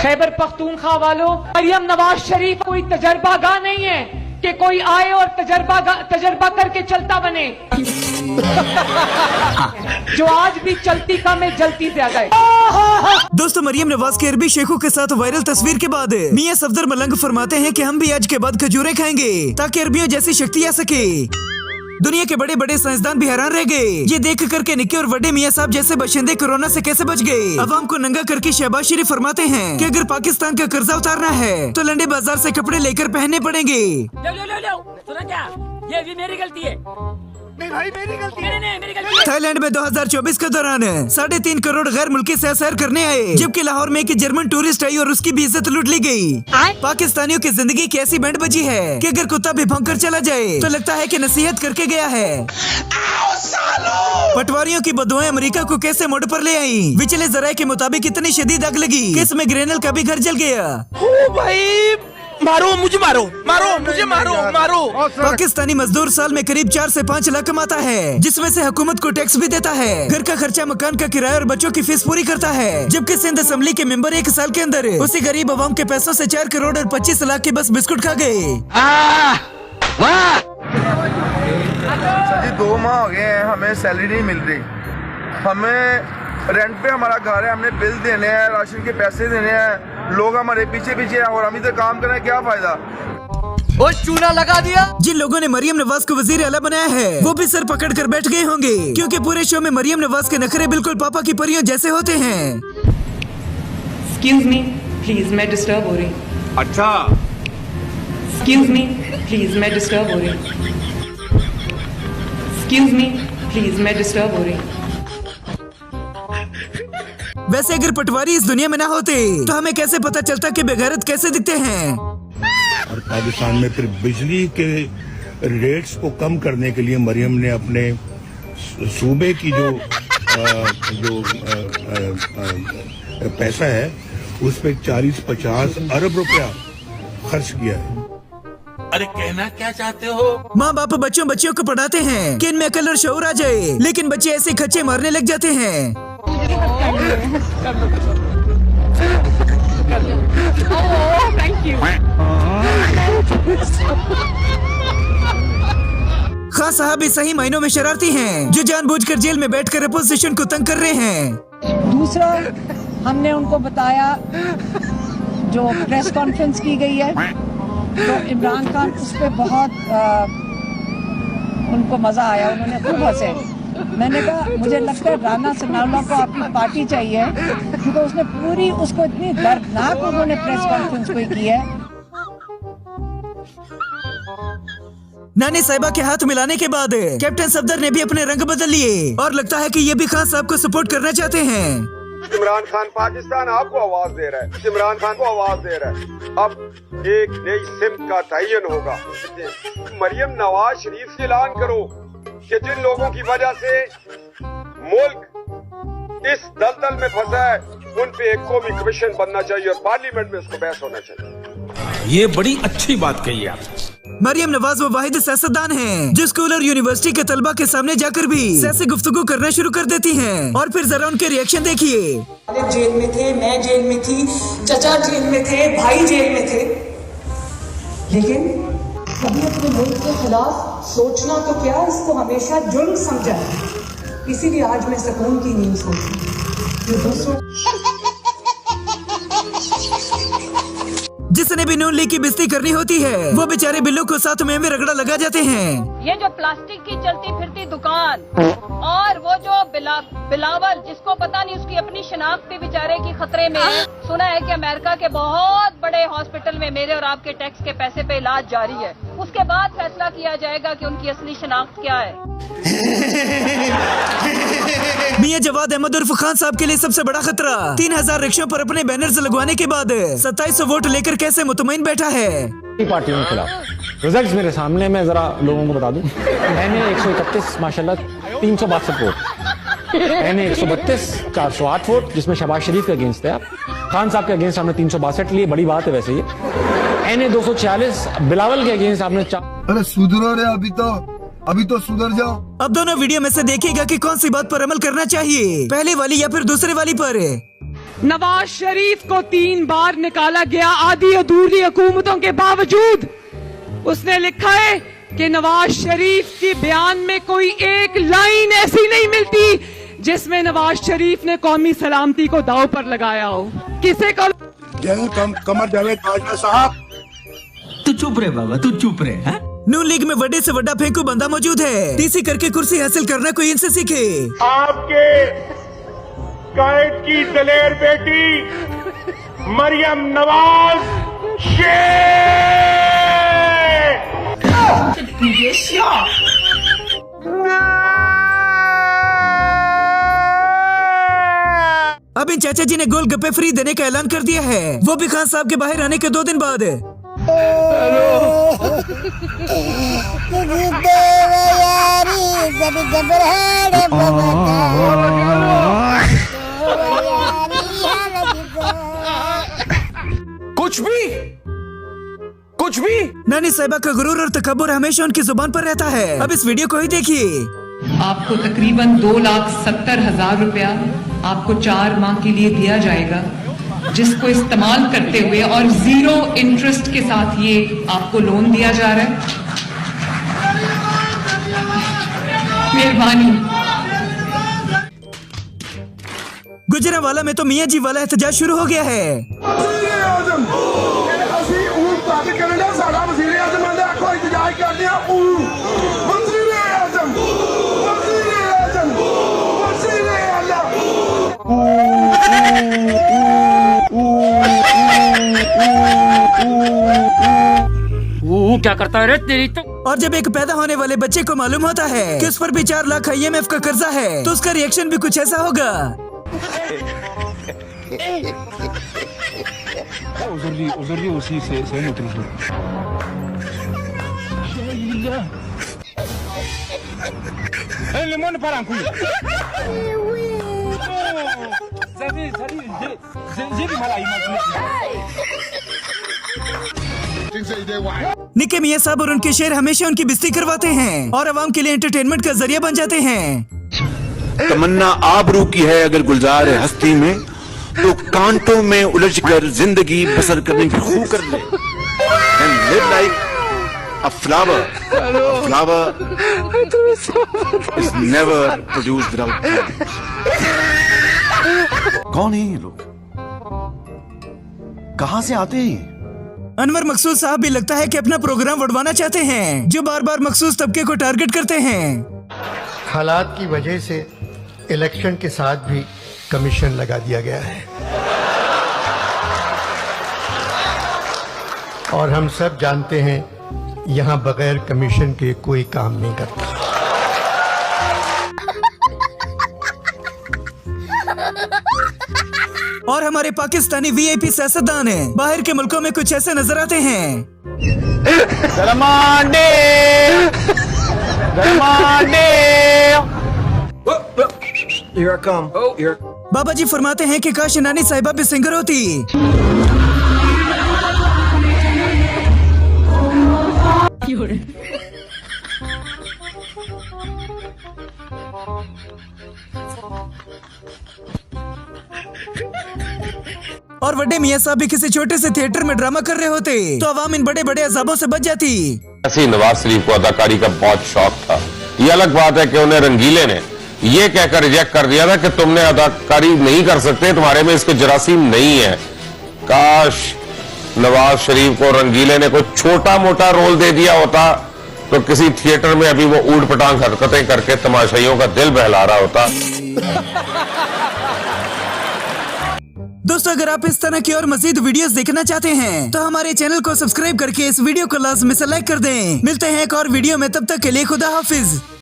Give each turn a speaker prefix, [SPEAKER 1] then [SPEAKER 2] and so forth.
[SPEAKER 1] खैबर पख्तूनख्वा वालों, मरियम नवाज शरीफ कोई तजर्बागाह नहीं है कि कोई आए और तजर्बा करके चलता बने। जो आज भी चलती कम है, जलती ज्यादा है।
[SPEAKER 2] दोस्तों, मरियम नवाज के अरबी शेखों के साथ वायरल तस्वीर के बाद मियां सफदर मलंग फरमाते हैं कि हम भी आज के बाद खजूरें खाएंगे ताकि अरबियों जैसी शक्ति आ सके। दुनिया के बड़े बड़े साइंसदान भी हैरान रह गए ये देख कर के निक्के और बड़े मियां साहब जैसे बशिंदे कोरोना से कैसे बच गए। अवाम को नंगा करके शहबाज शरीफ फरमाते हैं कि अगर पाकिस्तान का कर्जा उतारना है तो लंडे बाजार से कपड़े लेकर पहनने पड़ेंगे।
[SPEAKER 3] सुना क्या? ये भी मेरी गलती है। नहीं भाई, मेरी गलती है। नहीं, मेरी गलती है।
[SPEAKER 2] थाईलैंड में 2024 के दौरान 3.5 करोड़ गैर मुल्की सैर करने आए, जबकि लाहौर में एक जर्मन टूरिस्ट आई और उसकी भी इज्जत लूट ली गई। पाकिस्तानियों की जिंदगी की ऐसी बैंड बजी है कि अगर कुत्ता भी भौंक कर चला जाए तो लगता है कि नसीहत करके गया है। पटवारियों की बदुआएं अमेरिका को कैसे मोड़ पर ले आई। विचले जराये के मुताबिक इतनी शदीद आग लगी कि इसमें ग्रेनल का भी घर जल गया।
[SPEAKER 4] ओ भाई, मारो मुझे, मारो मुझे, मारो।
[SPEAKER 2] पाकिस्तानी मजदूर साल में करीब 4 से 5 लाख कमाता है, जिसमें से हुकूमत को टैक्स भी देता है। घर का खर्चा, मकान का किराया और बच्चों की फीस पूरी करता है। जबकि सिंध असेंबली के मेंबर 1 साल के अंदर उसी गरीब अवाम के पैसों से 4 करोड़ और 25 लाख के बस बिस्कुट खा गए।
[SPEAKER 5] सर जी 2 माह हो गए हैं, हमें सैलरी नहीं मिल रही। हमें रेंट पे हमारा घर है, हमने बिल देने हैं, राशन के पैसे देने हैं। लोग हमारे पीछे हैं और हम इधर काम करें, क्या फायदा।
[SPEAKER 4] वो चूना लगा दिया।
[SPEAKER 2] जिन लोगों ने मरियम नवाज को वजीर आला बनाया है वो भी सर पकड़ कर बैठ गए होंगे, क्योंकि पूरे शो में मरियम नवाज के नखरे बिल्कुल पापा की परियों जैसे होते हैं।
[SPEAKER 1] एक्सक्यूज मी प्लीज, मैं डिस्टर्ब हो रही।
[SPEAKER 6] अच्छा,
[SPEAKER 1] एक्सक्यूज मी प्लीज, मैं डिस्टर्ब हो रही। एक्सक्यूज मी प्लीज, मैं डिस्टर्ब हो रही।
[SPEAKER 2] वैसे अगर पटवारी इस दुनिया में ना होते तो हमें कैसे पता चलता कि बेगैरत कैसे दिखते हैं।
[SPEAKER 7] और पाकिस्तान में फिर बिजली के रेट्स को कम करने के लिए मरियम ने अपने सूबे की जो पैसा है उस पे 40-50 अरब रुपया खर्च किया है।
[SPEAKER 4] अरे कहना क्या चाहते हो?
[SPEAKER 2] माँ बाप बच्चों को पढ़ाते हैं कि इनमें अकल और शऊर आ जाए, लेकिन बच्चे ऐसे खच्चे मारने लग जाते हैं। खान साहब भी सही मायनों में शरारती हैं, जो जानबूझकर जेल में बैठकर अपोजिशन को तंग कर रहे हैं।
[SPEAKER 8] दूसरा, हमने उनको बताया जो प्रेस कॉन्फ्रेंस की गई है तो इमरान खान उस पर बहुत उनको मजा आया, उन्होंने खूब हंसे। मैंने कहा मुझे लगता है राना सनाउल्लाह को आपकी पार्टी चाहिए, क्योंकि उसने पूरी उसको इतनी दर्दनाक उन्होंने प्रेस कॉन्फ्रेंस कोई की है।
[SPEAKER 2] नानी साहिबा के हाथ मिलाने के बाद कैप्टन सफदर ने भी अपने रंग बदल लिए और लगता है कि ये भी खान साहब को सपोर्ट करना चाहते हैं।
[SPEAKER 5] इमरान खान पाकिस्तान आपको आवाज दे रहा है, इमरान खान को आवाज दे रहा है। अब एक नई सिमत का तयन होगा। मरियम नवाज शरीफ से ऐलान करो कि जिन लोगों की वजह से मुल्क इस दलदल में फंसा है उन पे एक कौमी कमीशन बनना चाहिए और पार्लियामेंट में उसको बहस होना चाहिए।
[SPEAKER 6] ये बड़ी अच्छी बात कही आप।
[SPEAKER 2] मरियम नवाज वो वाहिद सियासतदान हैं जो स्कूल और यूनिवर्सिटी के तलबा के सामने जाकर भी सियासी गुफ्तगू करना शुरू कर देती हैं। और फिर जरा उनके रिएक्शन देखिए।
[SPEAKER 9] जेल में थे, मैं जेल में थी, चचा जेल में थे, भाई जेल में थे, लेकिन कभी अपने मुल्क के खिलाफ सोचना तो क्या, इसको हमेशा जुर्म समझा है। इसीलिए आज मैं सुकून की नींद सोती हूँ।
[SPEAKER 2] जिसने भी नून लीग की बिस्ती करनी होती है वो बेचारे बिल्लों को साथ में रगड़ा लगा जाते हैं।
[SPEAKER 10] ये जो प्लास्टिक की चलती फिरती दुकान और वो जो बिलावल, जिसको पता नहीं उसकी अपनी शनाख्त भी बेचारे की खतरे में है। सुना है कि अमेरिका के बहुत बड़े हॉस्पिटल में मेरे और आपके टैक्स के पैसे पे इलाज जारी है। उसके बाद फैसला किया जाएगा कि उनकी असली शनाख्त क्या है।
[SPEAKER 2] मियां जवाद अहमद उर्फ खान साहब के लिए सबसे बड़ा खतरा 3000 रिक्शों पर अपने बैनर्स लगवाने के बाद 2700 वोट लेकर कैसे मुतमईन बैठा है।
[SPEAKER 11] पार्टियों के खिलाफ रिजल्ट्स मेरे सामने, मैं जरा लोगों को बता दूं। मैंने 131 माशाल्लाह 362 वोट, मैंने 132 408 वोट, जिसमें शहबाज शरीफ के अगेंस्ट है। खान साहब के अगेंस्ट हमने 362 लिए, बड़ी बात है वैसे ये। मैंने 246 बिलावल के अगेंस्ट आपने।
[SPEAKER 5] अरे सुधरो रे, अभी तो सुधर जाओ।
[SPEAKER 2] अब दोनों वीडियो में से देखिएगा कि कौन सी बात पर अमल करना चाहिए, पहले वाली या फिर दूसरे वाली पर।
[SPEAKER 1] नवाज शरीफ को 3 बार निकाला गया आधी अधूरी हुकूमतों के बावजूद। उसने लिखा है कि नवाज शरीफ के बयान में कोई एक लाइन ऐसी नहीं मिलती जिसमें नवाज शरीफ ने कौमी सलामती को दांव पर लगाया हो। किसे को
[SPEAKER 7] कमर जावेद बाजवा साहब,
[SPEAKER 4] तू चुप रहे बाबा, तू चुप रहे। हैं?
[SPEAKER 2] नून लीग में बड़े से बड़ा फेंकू बंदा मौजूद है। टीसी करके कुर्सी हासिल करना कोई इनसे सीखे।
[SPEAKER 7] आपके कायद की दलेर बेटी मरियम नवाज अब इन चाचा जी ने गोलगप्पे फ्री देने का ऐलान कर दिया है, वो भी खान साहब के बाहर आने के 2 दिन बाद।
[SPEAKER 4] कुछ भी
[SPEAKER 2] नानी साहिबा का गुरूर और तकब्बुर हमेशा उनकी जुबान पर रहता है। अब इस वीडियो को ही देखिए।
[SPEAKER 9] आपको तकरीबन 2,70,000 रुपया आपको 4 माह के लिए दिया जाएगा, जिसको इस्तेमाल करते हुए और 0 इंटरेस्ट के साथ ये आपको लोन दिया जा रहा है। मेहरबानी।
[SPEAKER 2] गुजरांवाला में तो मियाँ जी वाला एहतजाज शुरू हो गया है।
[SPEAKER 3] क्या करता है रे तेरी तो।
[SPEAKER 2] और जब एक पैदा होने वाले बच्चे को मालूम होता है कि उस पर भी 4 लाख IMF का कर्जा है, तो उसका रिएक्शन भी कुछ ऐसा होगा।
[SPEAKER 7] उसी से
[SPEAKER 2] निके मियाँ साहब और उनके शेर हमेशा उनकी बेइज्जती करवाते हैं और आवाम के लिए एंटरटेनमेंट का जरिया बन जाते हैं।
[SPEAKER 12] तमन्ना आबरू की है अगर गुलजार है हस्ती में, तो कांटों में उलझकर जिंदगी बसर करने की खूब कर ले। And live like a flower. A flower is never produced without thorns. कौन है ये लोग? कहाँ से आते हैं?
[SPEAKER 2] अनवर मकसूद साहब भी लगता है कि अपना प्रोग्राम बढ़वाना चाहते हैं, जो बार बार मखसूस तबके को टारगेट करते हैं।
[SPEAKER 13] हालात की वजह से इलेक्शन के साथ भी कमीशन लगा दिया गया है और हम सब जानते हैं यहाँ बगैर कमीशन के कोई काम नहीं करता।
[SPEAKER 2] और हमारे पाकिस्तानी VIP सियासतदान हैं, बाहर के मुल्कों में कुछ ऐसे नजर आते हैं। बाबा जी फरमाते हैं कि काश नानी साहिबा भी सिंगर होती। और बड़े मियाँ साहब भी किसी छोटे से थिएटर में ड्रामा कर रहे होते तो अवाम इन बड़े बड़े अजाबों से बच जाती।
[SPEAKER 12] ऐसे नवाज शरीफ को अदाकारी का बहुत शौक था। ये अलग बात है कि उन्हें रंगीले ने ये कहकर रिजेक्ट कर दिया था कि तुमने अदाकारी नहीं कर सकते, तुम्हारे में इसके जरासीम नहीं है। काश नवाज शरीफ को रंगीले ने कोई छोटा मोटा रोल दे दिया होता तो किसी थिएटर में अभी वो ऊट पटांग हरकतें करके तमाशाइयों का दिल बहला रहा होता।
[SPEAKER 2] दोस्तों, अगर आप इस तरह की और मजीद वीडियोस देखना चाहते हैं तो हमारे चैनल को सब्सक्राइब करके इस वीडियो को लाजमी से लाइक कर दें। मिलते हैं एक और वीडियो में, तब तक के लिए खुदा हाफिज।